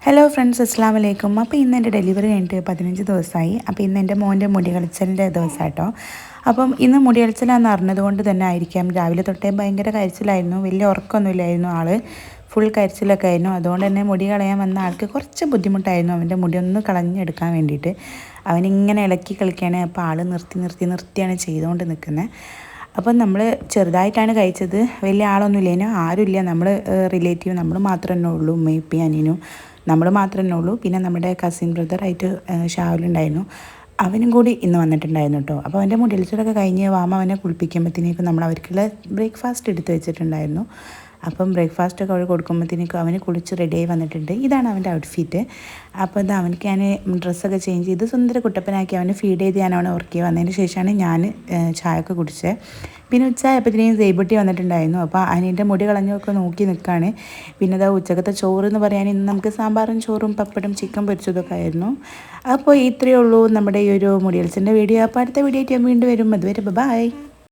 Hello friends, അസ്സാം വലൈക്കും. അപ്പോൾ ഇന്ന് എൻ്റെ ഡെലിവറി കഴിഞ്ഞിട്ട് 15 ദിവസമായി. അപ്പോൾ ഇന്ന് എൻ്റെ മോൻ്റെ മുടി കളിച്ചലിൻ്റെ ദിവസം കേട്ടോ. അപ്പം ഇന്ന് മുടി കളിച്ചലാന്ന് അറിഞ്ഞതുകൊണ്ട് തന്നെ ആയിരിക്കാം രാവിലെ തൊട്ടേ ഭയങ്കര കരിച്ചിലായിരുന്നു. വലിയ ഉറക്കമൊന്നുമില്ലായിരുന്നു, ആൾ ഫുൾ കരിച്ചിലൊക്കെ ആയിരുന്നു. അതുകൊണ്ട് തന്നെ മുടി കളയാൻ വന്ന ആൾക്ക് കുറച്ച് ബുദ്ധിമുട്ടായിരുന്നു അവൻ്റെ മുടി ഒന്ന് കളഞ്ഞെടുക്കാൻ വേണ്ടിയിട്ട്. അവനിങ്ങനെ ഇളക്കി കളിക്കുകയാണ്. അപ്പോൾ ആൾ നിർത്തിയാണ് ചെയ്തുകൊണ്ട് നിൽക്കുന്നത്. അപ്പം നമ്മൾ ചെറുതായിട്ടാണ് കഴിച്ചത്, വലിയ ആളൊന്നുമില്ലേനു, ആരുമില്ല. നമ്മൾ റിലേറ്റീവ് നമ്മൾ മാത്രമേ ഉള്ളൂ, ഉമ്മയും ഉപ്പയും അനിയനും നമ്മൾ മാത്രമേ ഉള്ളൂ. പിന്നെ നമ്മുടെ കസിൻ ബ്രദറായിട്ട് ഷാവുലുണ്ടായിരുന്നു, അവനും കൂടി ഇന്ന് വന്നിട്ടുണ്ടായിരുന്നു കേട്ടോ. അപ്പോൾ അവൻ്റെ മുടിയിലൊക്കെ കഴിഞ്ഞ് വാമ അവനെ കുളിപ്പിക്കുമ്പോഴത്തേക്കും നമ്മൾ അവർക്കുള്ള ബ്രേക്ക്ഫാസ്റ്റ് എടുത്ത് വെച്ചിട്ടുണ്ടായിരുന്നു. അപ്പം ബ്രേക്ക്ഫാസ്റ്റൊക്കെ അവർ കൊടുക്കുമ്പോഴത്തേക്കും അവന് കുളിച്ച് റെഡിയായി വന്നിട്ടുണ്ട്. ഇതാണ് അവൻ്റെ ഔട്ട്ഫിറ്റ്. അപ്പോൾ ഇത് അവനക്ക് ഞാൻ ഡ്രസ്സൊക്കെ ചേഞ്ച് ചെയ്ത് സുന്ദര കുട്ടപ്പനാക്കി അവനെ ഫീഡ് ചെയ്ത് ഞാൻ അവനെ ഉറക്കി വന്നതിന് ശേഷമാണ് ഞാൻ ചായയൊക്കെ കുടിച്ചത്. പിന്നെ ഉച്ചയായപ്പോഴത്തേക്കും സേബുട്ടി വന്നിട്ടുണ്ടായിരുന്നു. അപ്പോൾ അനിയൻ്റെ മുടി കളഞ്ഞൊക്കെ നോക്കി നിൽക്കുകയാണ്. പിന്നെ ഇതാ ഉച്ചക്കത്തെ ചോറ് എന്ന് പറയാൻ ഇന്ന് നമുക്ക് സാമ്പാറും ചോറും പപ്പടും ചിക്കൻ പൊരിച്ചതൊക്കെ ആയിരുന്നു. അപ്പോൾ ഇത്രയേ ഉള്ളൂ നമ്മുടെ ഈ ഒരു മുടിയൽസിൻ്റെ വീഡിയോ. അപ്പോൾ അടുത്ത വീഡിയോ ആയിട്ട് ഞാൻ വീണ്ടും വരും. അതുവരെ ബൈ.